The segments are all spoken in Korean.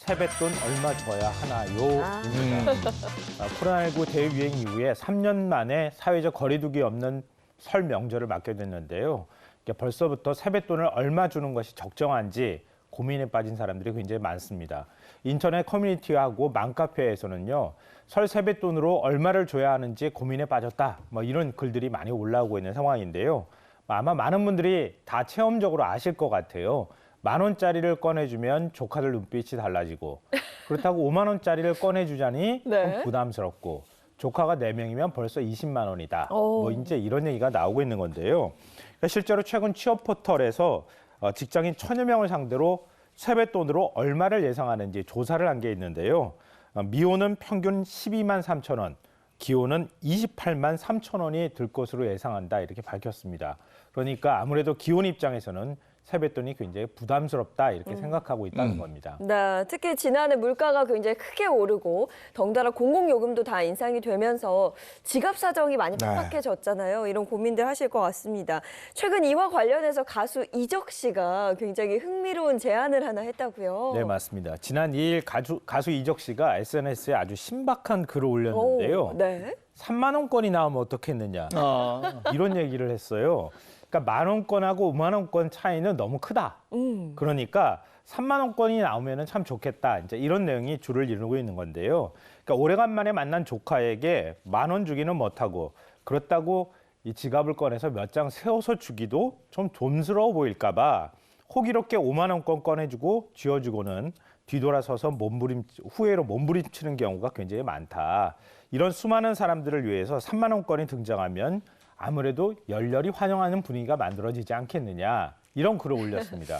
세뱃돈 얼마 줘야 하나요?입니다. 코로나19 대유행 이후에 3년 만에 사회적 거리두기 없는 설 명절을 맞게 됐는데요. 벌써부터 세뱃돈을 얼마 주는 것이 적정한지 고민에 빠진 사람들이 굉장히 많습니다. 인터넷 커뮤니티하고 맘카페에서는요, 설 세뱃돈으로 얼마를 줘야 하는지 고민에 빠졌다, 이런 글들이 많이 올라오고 있는 상황인데요. 아마 많은 분들이 다 체험적으로 아실 것 같아요. 10,000원짜리를 꺼내주면 조카들 눈빛이 달라지고, 그렇다고 50,000원짜리를 꺼내주자니 네. 좀 부담스럽고, 조카가 4명이면 벌써 20만 원이다. 이제 이런 얘기가 나오고 있는 건데요. 그러니까 실제로 최근 취업 포털에서 직장인 1,000여 명을 상대로 세뱃돈으로 얼마를 예상하는지 조사를 한 게 있는데요. 미혼은 평균 12만 3천 원, 기혼은 28만 3천 원이 들 것으로 예상한다, 이렇게 밝혔습니다. 그러니까 아무래도 기혼 입장에서는 세뱃돈이 굉장히 부담스럽다, 이렇게 생각하고 있다는 겁니다. 네, 특히 지난해 물가가 굉장히 크게 오르고 덩달아 공공요금도 다 인상이 되면서 지갑 사정이 많이 팍팍해졌잖아요. 이런 고민들 하실 것 같습니다. 최근 이와 관련해서 가수 이적 씨가 굉장히 흥미로운 제안을 하나 했다고요. 네, 맞습니다. 지난 2일 가수 이적 씨가 SNS에 아주 신박한 글을 올렸는데요. 네. 3만 원권이 나오면 어떻겠느냐, 이런 얘기를 했어요. 그러니까 10,000원권하고 50,000원권 차이는 너무 크다. 그러니까 3만 원권이 나오면 참 좋겠다. 이제 이런 내용이 줄을 이루고 있는 건데요. 그러니까 오래간만에 만난 조카에게 10,000원 주기는 못하고, 그렇다고 이 지갑을 꺼내서 몇 장 세워서 주기도 좀 좀스러워 보일까 봐 호기롭게 5만 원권 꺼내주고 쥐어주고는 뒤돌아서서 후회로 몸부림치는 경우가 굉장히 많다. 이런 수많은 사람들을 위해서 3만 원권이 등장하면 아무래도 열렬히 환영하는 분위기가 만들어지지 않겠느냐, 이런 글을 올렸습니다.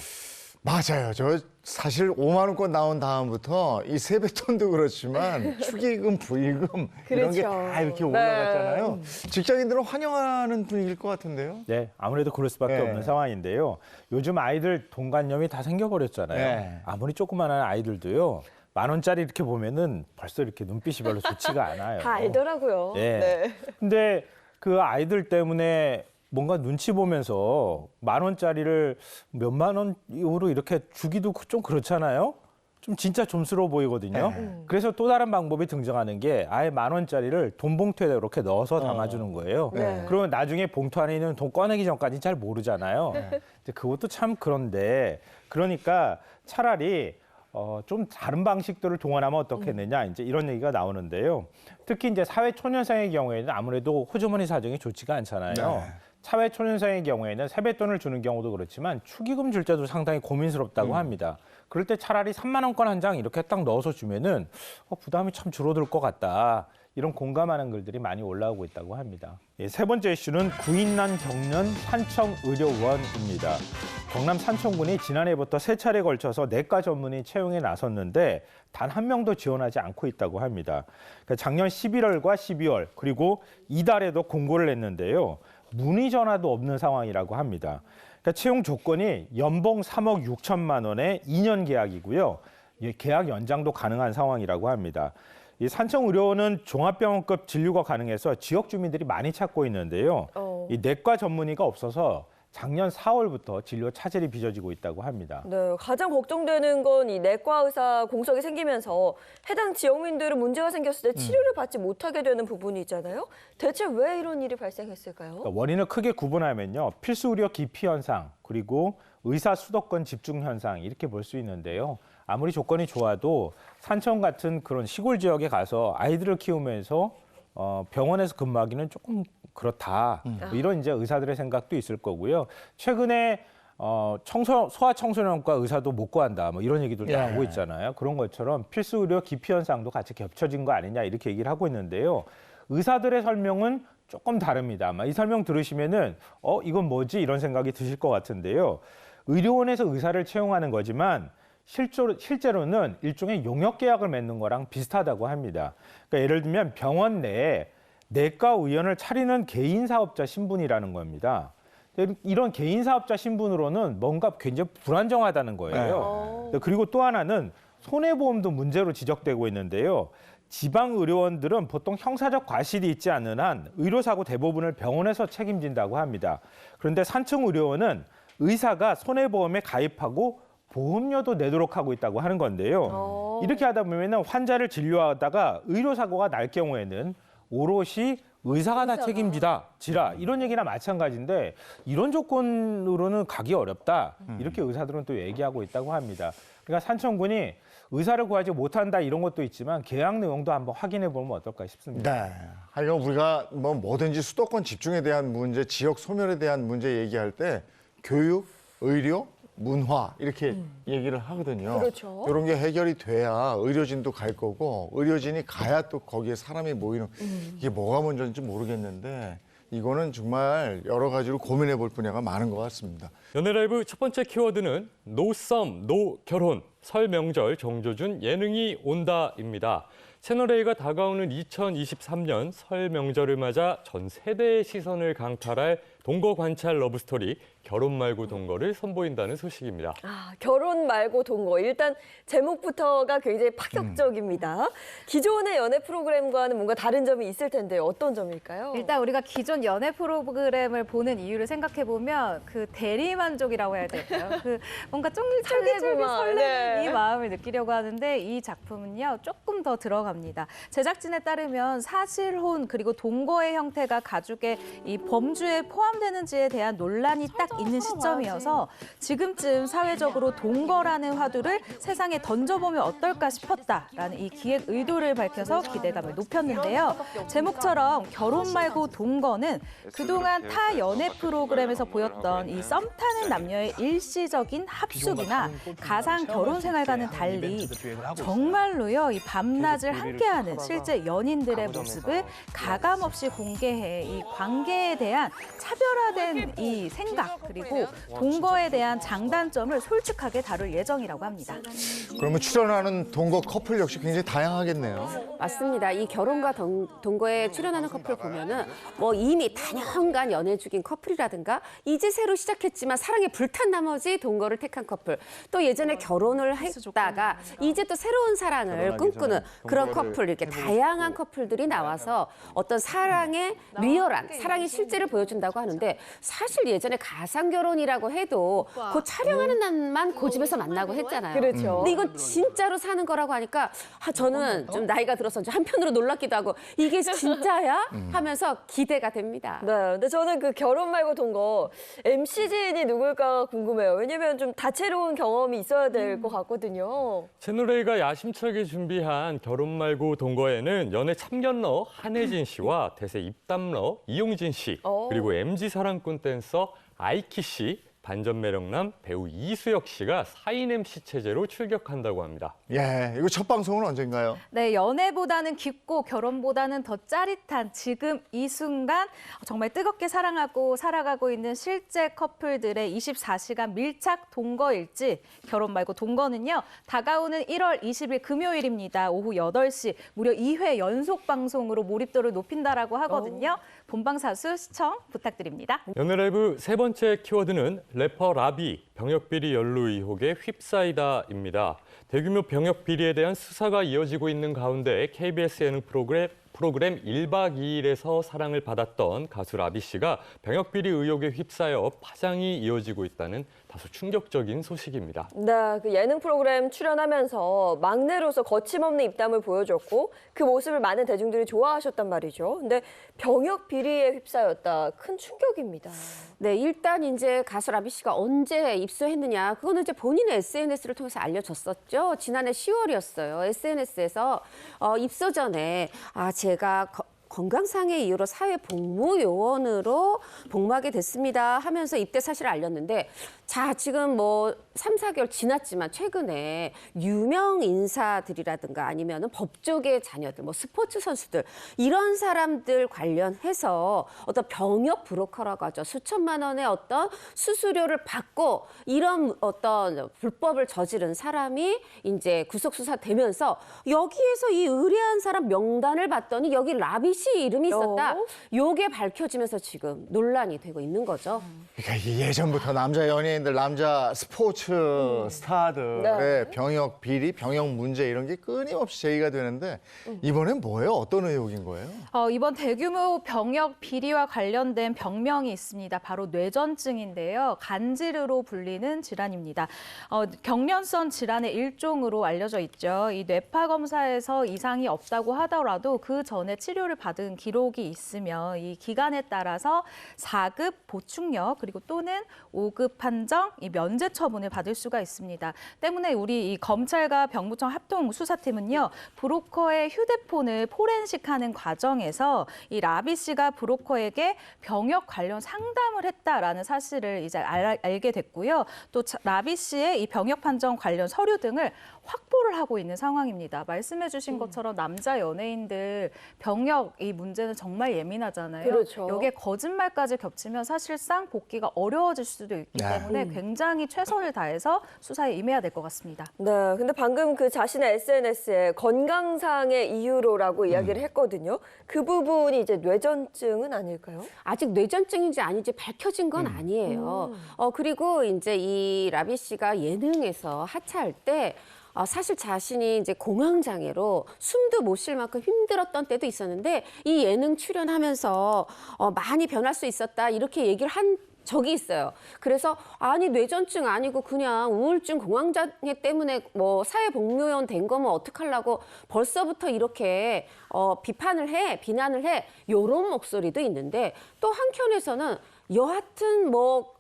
맞아요. 저 사실 5만 원권 나온 다음부터 이 세뱃돈도 그렇지만 축의금, 부의금 이런 게 다 이렇게 올라갔잖아요. 직장인들은 환영하는 분위기일 것 같은데요. 네, 아무래도 그럴 수밖에 없는 상황인데요. 요즘 아이들 돈관념이 다 생겨버렸잖아요. 아무리 조그마한 아이들도요, 10,000원짜리 이렇게 보면은 벌써 이렇게 눈빛이 별로 좋지가 않아요. 다 알더라고요. 네. 근데 그 아이들 때문에 뭔가 눈치 보면서 10,000원짜리를 몇만 원으로 이렇게 주기도 좀 그렇잖아요. 좀 진짜 좀스러워 보이거든요. 그래서 또 다른 방법이 등장하는 게 아예 10,000원짜리를 돈 봉투에 이렇게 넣어서 담아주는 거예요. 그러면 나중에 봉투 안에 있는 돈 꺼내기 전까지 잘 모르잖아요. 그것도 참 그런데, 그러니까 차라리 좀 다른 방식들을 동원하면 어떻겠느냐, 이제 이런 얘기가 나오는데요. 특히 이제 사회초년생의 경우에는 아무래도 호주머니 사정이 좋지가 않잖아요. 사회초년생의 경우에는 세뱃돈을 주는 경우도 그렇지만 축의금 줄 때도 상당히 고민스럽다고 합니다. 그럴 때 차라리 3만 원권 한 장 이렇게 딱 넣어서 주면은 부담이 참 줄어들 것 같다, 이런 공감하는 글들이 많이 올라오고 있다고 합니다. 세 번째 이슈는 구인난 경련 산청의료원입니다. 경남 산청군이 지난해부터 3차례에 걸쳐서 내과 전문의 채용에 나섰는데 단 한 명도 지원하지 않고 있다고 합니다. 작년 11월과 12월 그리고 이달에도 공고를 냈는데요. 문의 전화도 없는 상황이라고 합니다. 채용 조건이 연봉 3억 6천만 원의 2년 계약이고요. 계약 연장도 가능한 상황이라고 합니다. 이 산청의료원은 종합병원급 진료가 가능해서 지역 주민들이 많이 찾고 있는데요. 이 내과 전문의가 없어서 작년 4월부터 진료 차질이 빚어지고 있다고 합니다. 네, 가장 걱정되는 건 이 내과 의사 공석이 생기면서 해당 지역민들은 문제가 생겼을 때 치료를 받지 못하게 되는 부분이 있잖아요. 대체 왜 이런 일이 발생했을까요? 그러니까 원인을 크게 구분하면요, 필수 의료 기피 현상, 그리고 의사 수도권 집중 현상, 이렇게 볼 수 있는데요. 아무리 조건이 좋아도 산청 같은 그런 시골 지역에 가서 아이들을 키우면서 병원에서 근무하기는 조금 그렇다, 이런 이제 의사들의 생각도 있을 거고요. 최근에 소아청소년과 의사도 못 구한다, 이런 얘기도 나오고 있잖아요. 그런 것처럼 필수 의료 기피 현상도 같이 겹쳐진 거 아니냐, 이렇게 얘기를 하고 있는데요. 의사들의 설명은 조금 다릅니다. 아마 이 설명 들으시면은 이건 뭐지, 이런 생각이 드실 것 같은데요. 의료원에서 의사를 채용하는 거지만 실제로는 일종의 용역 계약을 맺는 거랑 비슷하다고 합니다. 그러니까 예를 들면 병원 내에 내과 의원을 차리는 개인 사업자 신분이라는 겁니다. 이런 개인 사업자 신분으로는 뭔가 굉장히 불안정하다는 거예요. 그리고 또 하나는 손해보험도 문제로 지적되고 있는데요. 지방의료원들은 보통 형사적 과실이 있지 않는 한 의료사고 대부분을 병원에서 책임진다고 합니다. 그런데 산청의료원은 의사가 손해보험에 가입하고 보험료도 내도록 하고 있다고 하는 건데요. 이렇게 하다 보면은 환자를 진료하다가 의료사고가 날 경우에는 오롯이 의사가 다 책임지라 이런 얘기나 마찬가지인데 이런 조건으로는 가기 어렵다. 이렇게 의사들은 또 얘기하고 있다고 합니다. 그러니까 산청군이 의사를 구하지 못한다 이런 것도 있지만 계약 내용도 한번 확인해 보면 어떨까 싶습니다. 네. 하여간 우리가 뭐든지 수도권 집중에 대한 문제, 지역 소멸에 대한 문제 얘기할 때 교육, 의료, 문화 이렇게 얘기를 하거든요. 그렇죠. 이런 게 해결이 돼야 의료진도 갈 거고 의료진이 가야 또 거기에 사람이 모이는 이게 뭐가 먼저인지 모르겠는데 이거는 정말 여러 가지로 고민해 볼 분야가 많은 것 같습니다. 연예라이브 첫 번째 키워드는 노 썸, 노 결혼, 설 명절 정조준 예능이 온다입니다. 채널A가 다가오는 2023년 설 명절을 맞아 전 세대의 시선을 강탈할 동거 관찰 러브스토리 결혼 말고 동거를 선보인다는 소식입니다. 결혼 말고 동거. 일단 제목부터가 굉장히 파격적입니다. 기존의 연애 프로그램과는 뭔가 다른 점이 있을 텐데 어떤 점일까요? 일단 우리가 기존 연애 프로그램을 보는 이유를 생각해 보면 그 대리만족이라고 해야 될까요? 그 뭔가 쫄깃쫄깃 설레는 네. 이 마음을 느끼려고 하는데 이 작품은요 조금 더 들어갑니다. 제작진에 따르면 사실혼 그리고 동거의 형태가 가족의 이 범주에 포함되는지에 대한 논란이 딱 있는 시점이어서 지금쯤 사회적으로 동거라는 화두를 세상에 던져보면 어떨까 싶었다라는 이 기획 의도를 밝혀서 기대감을 높였는데요. 제목처럼 결혼 말고 동거는 그동안 타 연애 프로그램에서 보였던 이 썸 타는 남녀의 일시적인 합숙이나 가상 결혼 생활과는 달리 정말로요 이 밤낮을 함께하는 실제 연인들의 모습을 가감없이 공개해 이 관계에 대한 차별화된 이 생각 그리고 동거에 대한 장단점을 솔직하게 다룰 예정이라고 합니다. 그러면 출연하는 동거 커플 역시 굉장히 다양하겠네요. 맞습니다. 이 결혼과 동거에 출연하는 커플 보면은 뭐 이미 단연간 연애 중인 커플이라든가 이제 새로 시작했지만 사랑에 불탄 나머지 동거를 택한 커플 또 예전에 결혼을 했다가 이제 또 새로운 사랑을 꿈꾸는 그런 커플 이렇게 다양한 커플들이 나와서 어떤 사랑의 리얼한 사랑의 실제를 보여준다고 하는데 사실 예전에 가상 결혼이라고 해도 그 촬영하는 날만 그 집에서 만나고 했잖아요. 그렇죠. 근데 이건 진짜로 사는 거라고 하니까 저는 좀 나이가 들어서 한편으로 놀랍기도 하고 이게 진짜야? 하면서 기대가 됩니다. 네, 근데 저는 그 결혼 말고 동거 MC 지인이 누굴까 궁금해요. 왜냐면 좀 다채로운 경험이 있어야 될 것 같거든요. 채널A가 야심차게 준비한 결혼 말고 동거에는 연애 참견러 한혜진 씨와 대세 입담러 이용진 씨 그리고 MZ 사랑꾼 댄서 아이키 씨, 반전 매력남 배우 이수혁 씨가 4인 MC 체제로 출격한다고 합니다. 예, 이거 첫 방송은 언젠가요? 네, 연애보다는 깊고 결혼보다는 더 짜릿한 지금 이 순간 정말 뜨겁게 사랑하고 살아가고 있는 실제 커플들의 24시간 밀착 동거 일지 결혼 말고 동거는요. 다가오는 1월 20일 금요일입니다. 오후 8시 무려 2회 연속 방송으로 몰입도를 높인다라고 하거든요. 본방사수 시청 부탁드립니다. 연예라이브 세 번째 키워드는 래퍼 라비 병역비리 연루 의혹에 휩싸이다입니다. 대규모 병역비리에 대한 수사가 이어지고 있는 가운데 KBS 예능 프로그램 1박 2일에서 사랑을 받았던 가수 라비 씨가 병역비리 의혹에 휩싸여 파장이 이어지고 있다는 다소 충격적인 소식입니다. 네, 그 예능 프로그램 출연하면서 막내로서 거침없는 입담을 보여줬고 그 모습을 많은 대중들이 좋아하셨단 말이죠. 근데 병역 비리에 휩싸였다. 큰 충격입니다. 네, 일단 이제 가수 라비 씨가 언제 입소했느냐. 그거는 이제 본인의 SNS를 통해서 알려졌었죠. 지난해 10월이었어요. SNS에서 입소 전에 제가 건강상의 이유로 사회복무요원으로 복무하게 됐습니다 하면서 입대 사실을 알렸는데 자, 지금 뭐 3, 4개월 지났지만 최근에 유명 인사들이라든가 아니면은 법조계 자녀들, 뭐 스포츠 선수들 이런 사람들 관련해서 어떤 병역 브로커라고 하죠. 수천만 원의 어떤 수수료를 받고 이런 어떤 불법을 저지른 사람이 이제 구속 수사되면서 여기에서 이 의뢰한 사람 명단을 봤더니 여기 라비 씨 이름이 있었다. 요게 밝혀지면서 지금 논란이 되고 있는 거죠. 그러니까 예전부터 남자 연예인들, 남자 스포츠 스포츠 스타들의 병역 비리, 병역 문제 이런 게 끊임없이 제기가 되는데 이번엔 뭐예요? 어떤 의혹인 거예요? 이번 대규모 병역 비리와 관련된 병명이 있습니다. 바로 뇌전증인데요. 간질으로 불리는 질환입니다. 경련성 질환의 일종으로 알려져 있죠. 이 뇌파 검사에서 이상이 없다고 하더라도 그 전에 치료를 받은 기록이 있으면 이 기간에 따라서 4급 보충력 그리고 또는 5급 판정, 이 면제 처분을 받을 수가 있습니다. 때문에 우리 이 검찰과 병무청 합동 수사팀은요, 브로커의 휴대폰을 포렌식하는 과정에서 이 라비 씨가 브로커에게 병역 관련 상담을 했다라는 사실을 이제 알게 됐고요. 또 라비 씨의 이 병역 판정 관련 서류 등을 확보를 하고 있는 상황입니다. 말씀해주신 것처럼 남자 연예인들 병역 이 문제는 정말 예민하잖아요. 그렇죠. 여기에 거짓말까지 겹치면 사실상 복귀가 어려워질 수도 있기 때문에 굉장히 최선을 다해서 수사에 임해야 될 것 같습니다. 네, 근데 방금 그 자신의 SNS에 건강상의 이유로라고 이야기를 했거든요. 그 부분이 이제 뇌전증은 아닐까요? 아직 뇌전증인지 아닌지 밝혀진 건 아니에요. 그리고 이제 이 라비 씨가 예능에서 하차할 때 사실 자신이 이제 공황장애로 숨도 못 쉴 만큼 힘들었던 때도 있었는데 이 예능 출연하면서 많이 변할 수 있었다 이렇게 얘기를 한 적이 있어요. 그래서 아니 뇌전증 아니고 그냥 우울증 공황장애 때문에 뭐 사회복무원 된 거면 어떡하려고 벌써부터 이렇게 비난을 해 요런 목소리도 있는데 또 한켠에서는 여하튼 뭐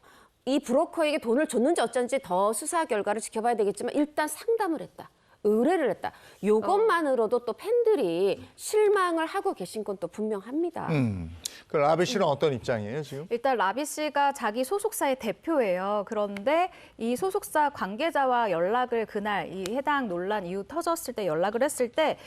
이 브로커에게 돈을 줬는지 어쩐지 더 수사 결과를 지켜봐야 되겠지만 일단 상담을 했다. 의뢰를 했다. 이것만으로도 또 팬들이 실망을 하고 계신 건 또 분명합니다. 그 라비 씨는 어떤 입장이에요, 지금? 일단 라비 씨가 자기 소속사의 대표예요. 그런데 이 소속사 관계자와 연락을 그날 이 해당 논란 이후 터졌을 때 연락을 했을 때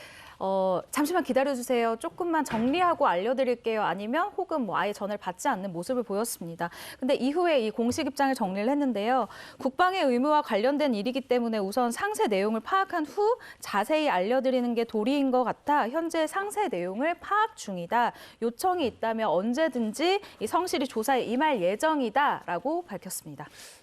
잠시만 기다려주세요. 조금만 정리하고 알려드릴게요. 아니면 혹은 뭐 아예 전화를 받지 않는 모습을 보였습니다. 근데 이후에 이 공식 입장을 정리를 했는데요. 국방의 의무와 관련된 일이기 때문에 우선 상세 내용을 파악한 후 자세히 알려드리는 게 도리인 것 같아 현재 상세 내용을 파악 중이다. 요청이 있다면 언제든지 이 성실히 조사에 임할 예정이다라고 밝혔습니다.